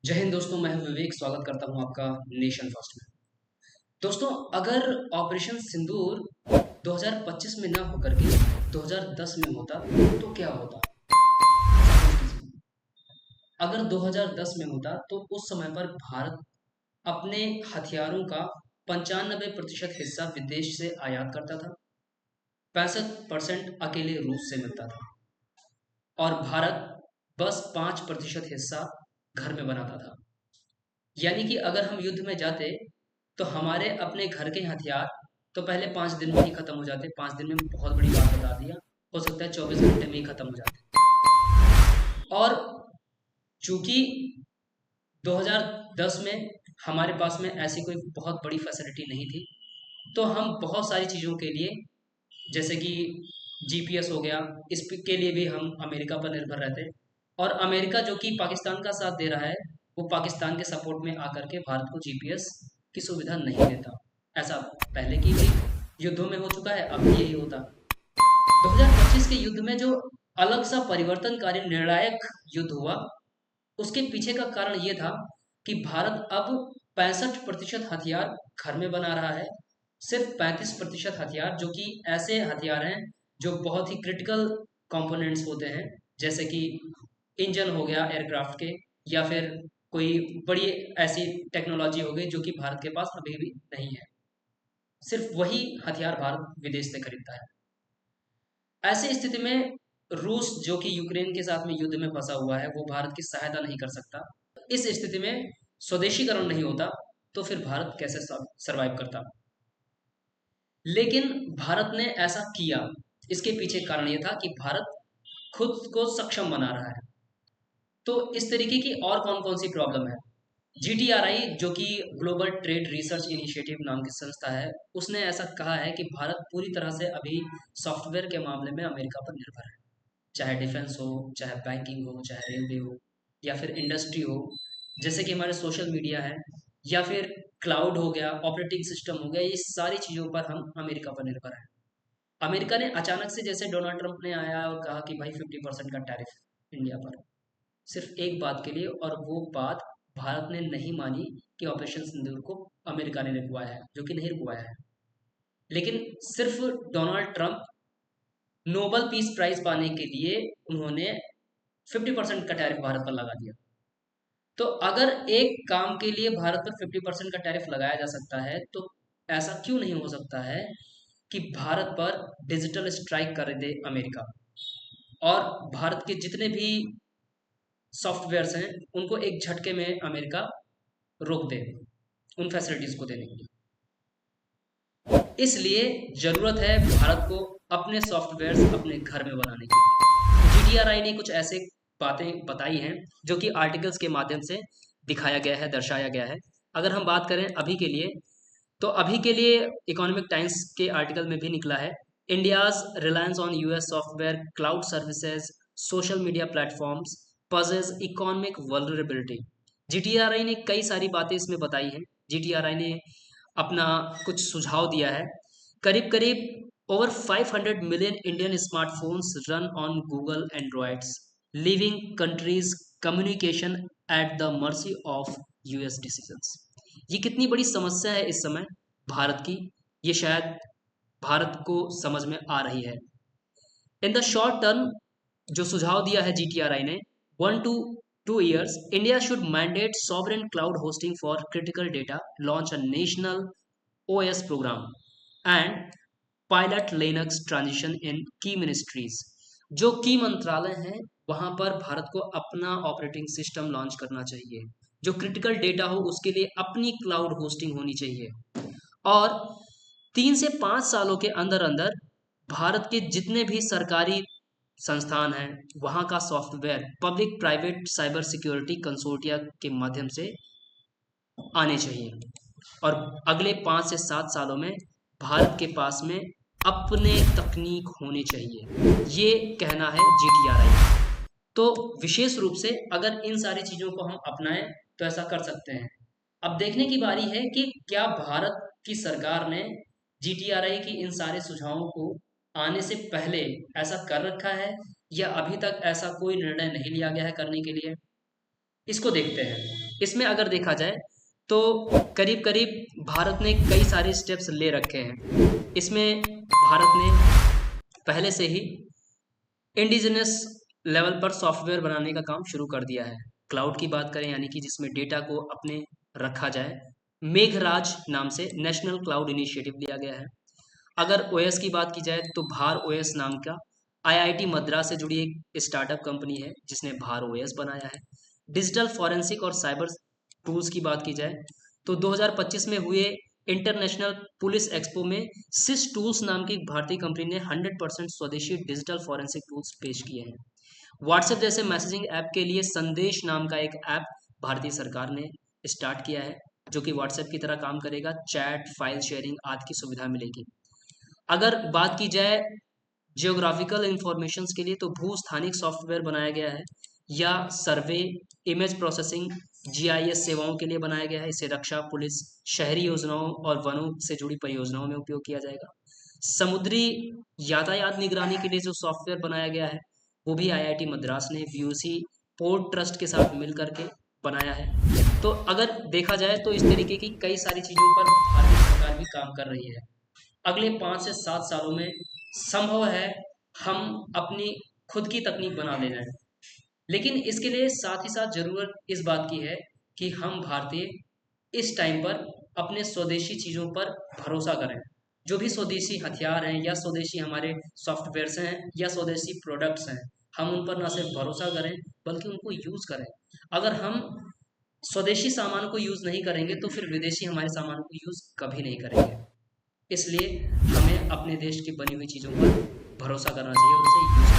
जय हिंद दोस्तों, मैं हूं विवेक। स्वागत करता हूं आपका नेशन फर्स्ट में। दोस्तों, अगर ऑपरेशन सिंदूर 2025 में ना होकर के 2010 में होता तो क्या होता? सपोज कीजिए, अगर 2010 में होता तो उस समय पर भारत अपने हथियारों का 95% हिस्सा विदेश से आयात करता था। 65% अकेले रूस से मिलता था और भारत बस 5% हिस्सा घर में बनाता था। यानी कि अगर हम युद्ध में जाते तो हमारे अपने घर के हथियार तो पहले 5 दिन में ही खत्म हो जाते। 5 दिन में बहुत बड़ी बात बता दिया, हो सकता है 24 घंटे में ही खत्म हो जाते। और चूंकि 2010 में हमारे पास में ऐसी कोई बहुत बड़ी फैसिलिटी नहीं थी, तो हम बहुत सारी चीज़ों के लिए, जैसे कि जीपीएस हो गया, के लिए भी हम अमेरिका पर निर्भर रहते। और अमेरिका जो कि पाकिस्तान का साथ दे रहा है, वो पाकिस्तान के सपोर्ट में आकर के भारत को जीपीएस की सुविधा नहीं देता। ऐसा पहले की भी युद्धों में हो चुका है, अब भी यही होता। 2025 के युद्ध में जो अलग सा परिवर्तनकारी निर्णायक युद्ध हुआ, उसके पीछे का कारण ये था कि भारत अब 65% हथियार घर में बना रहा है। सिर्फ 35% हथियार, जो कि ऐसे हथियार हैं जो बहुत ही क्रिटिकल कंपोनेंट्स होते हैं, जैसे कि इंजन हो गया एयरक्राफ्ट के, या फिर कोई बड़ी ऐसी टेक्नोलॉजी हो गई जो कि भारत के पास अभी भी नहीं है। सिर्फ वही हथियार भारत विदेश से खरीदता है। ऐसी स्थिति में रूस, जो कि यूक्रेन के साथ में युद्ध में फंसा हुआ है, वो भारत की सहायता नहीं कर सकता। इस स्थिति में स्वदेशीकरण नहीं होता तो फिर भारत कैसे सरवाइव करता? लेकिन भारत ने ऐसा किया। इसके पीछे कारण ये था कि भारत खुद को सक्षम बना रहा है। तो इस तरीके की और कौन कौन सी प्रॉब्लम है? जीटीआरआई, जो कि ग्लोबल ट्रेड रिसर्च इनिशिएटिव नाम की संस्था है, उसने ऐसा कहा है कि भारत पूरी तरह से अभी सॉफ्टवेयर के मामले में अमेरिका पर निर्भर है। चाहे डिफेंस हो, चाहे बैंकिंग हो, चाहे रेलवे हो, या फिर इंडस्ट्री हो, जैसे कि हमारे सोशल मीडिया है, या फिर क्लाउड हो गया, ऑपरेटिंग सिस्टम हो गया, ये सारी चीज़ों पर हम अमेरिका पर निर्भर हैं। अमेरिका ने अचानक से, जैसे डोनाल्ड ट्रंप ने आया और कहा कि भाई 50% का टैरिफ इंडिया पर, सिर्फ एक बात के लिए, और वो बात भारत ने नहीं मानी कि ऑपरेशन सिंदूर को अमेरिका ने रुकवाया है, जो कि नहीं रुकवाया है। लेकिन सिर्फ Donald Trump Nobel peace prize पाने के लिए उन्होंने 50% का टैरिफ भारत पर लगा दिया। तो अगर एक काम के लिए भारत पर 50% का टैरिफ लगाया जा सकता है, तो ऐसा क्यों नहीं हो सकता है कि भारत पर डिजिटल स्ट्राइक कर दे अमेरिका, और भारत के जितने भी सॉफ्टवेयर्स हैं उनको एक झटके में अमेरिका रोक दे उन फैसिलिटीज को देने के लिए। इसलिए जरूरत है भारत को अपने सॉफ्टवेयर्स अपने घर में बनाने की। जीटीआरआई ने कुछ ऐसे बातें बताई हैं जो कि आर्टिकल्स के माध्यम से दिखाया गया है, दर्शाया गया है। अगर हम बात करें अभी के लिए, तो अभी के लिए इकोनॉमिक टाइम्स के आर्टिकल में भी निकला है, India's reliance on US software cloud services social media platforms poses economic vulnerability. GTRI ने कई सारी बातें इसमें बताई हैं। जीटीआरआई ने अपना कुछ सुझाव दिया है। करीब करीब over 500 million Indian smartphones run on Google androids, living countries communication at the mercy of US decisions. ये कितनी बड़ी समस्या है इस समय भारत की, ये शायद भारत को समझ में आ रही है। इन द शॉर्ट टर्म, जो सुझाव दिया है जीटीआरआई ने, 1 to 2 years, India should mandate sovereign cloud hosting for critical data, launch a national OS program, and pilot Linux transition in key ministries। जो की मंत्रालय हैं वहां पर भारत को अपना ऑपरेटिंग सिस्टम लॉन्च करना चाहिए। जो क्रिटिकल डेटा हो उसके लिए अपनी क्लाउड होस्टिंग होनी चाहिए। और 3 से 5 सालों के अंदर अंदर भारत के जितने भी सरकारी संस्थान हैं वहाँ का software public private cyber security consortia के माध्यम से आने चाहिए। और अगले 5 से 7 सालों में भारत के पास में अपने तकनीक होने चाहिए, ये कहना है जीटीआरआई। तो विशेष रूप से अगर इन सारी चीज़ों को हम अपनाएं तो ऐसा कर सकते हैं। अब देखने की बारी है कि क्या भारत की सरकार ने जीटीआरआई की इन सारे सुझावों को आने से पहले ऐसा कर रखा है, या अभी तक ऐसा कोई निर्णय नहीं लिया गया है करने के लिए। इसको देखते हैं। इसमें अगर देखा जाए तो करीब करीब भारत ने कई सारे स्टेप्स ले रखे हैं। इसमें भारत ने पहले से ही इंडिजिनस लेवल पर सॉफ्टवेयर बनाने का काम शुरू कर दिया है। क्लाउड की बात करें, यानी कि जिसमें डेटा को अपने रखा जाए, मेघराज नाम से नेशनल क्लाउड इनिशिएटिव लिया गया है। अगर ओएस की बात की जाए तो भार ओएस नाम का आईआईटी मद्रास से जुड़ी एक स्टार्टअप कंपनी है जिसने भार ओएस बनाया है। डिजिटल फॉरेंसिक और साइबर टूल्स की बात की जाए तो 2025 में हुए इंटरनेशनल पुलिस एक्सपो में सिस टूल्स नाम की एक भारतीय कंपनी ने 100% स्वदेशी डिजिटल फॉरेंसिक टूल्स पेश किए हैं। व्हाट्सएप जैसे मैसेजिंग ऐप के लिए संदेश नाम का एक ऐप भारतीय सरकार ने स्टार्ट किया है, जो कि व्हाट्सएप की तरह काम करेगा। चैट, फाइल शेयरिंग आदि की सुविधा मिलेगी। अगर बात की जाए जियोग्राफिकल इंफॉर्मेशन के लिए तो भू स्थानिक सॉफ्टवेयर बनाया गया है, या सर्वे, इमेज प्रोसेसिंग, जीआईएस सेवाओं के लिए बनाया गया है। इसे रक्षा, पुलिस, शहरी योजनाओं और वनों से जुड़ी परियोजनाओं में उपयोग किया जाएगा। समुद्री यातायात निगरानी के लिए जो सॉफ्टवेयर बनाया गया है वो भी आईआईटी मद्रास ने वीओसी पोर्ट ट्रस्ट के साथ मिल करके बनाया है। तो अगर देखा जाए तो इस तरीके की कई सारी चीज़ों पर भारतीय सरकार भी काम कर रही है। अगले 5 से 7 सालों में संभव है हम अपनी खुद की तकनीक बना ले जाएं, लेकिन इसके लिए साथ ही साथ ज़रूरत इस बात की है कि हम भारतीय इस टाइम पर अपने स्वदेशी चीज़ों पर भरोसा करें। जो भी स्वदेशी हथियार हैं या स्वदेशी हमारे सॉफ्टवेयर्स हैं या स्वदेशी प्रोडक्ट्स हैं, हम उन पर ना सिर्फ भरोसा करें बल्कि उनको यूज़ करें। अगर हम स्वदेशी सामान को यूज़ नहीं करेंगे तो फिर विदेशी हमारे सामान को यूज़ कभी नहीं करेंगे। इसलिए हमें अपने देश की बनी हुई चीज़ों पर भरोसा करना चाहिए और उसे यूज़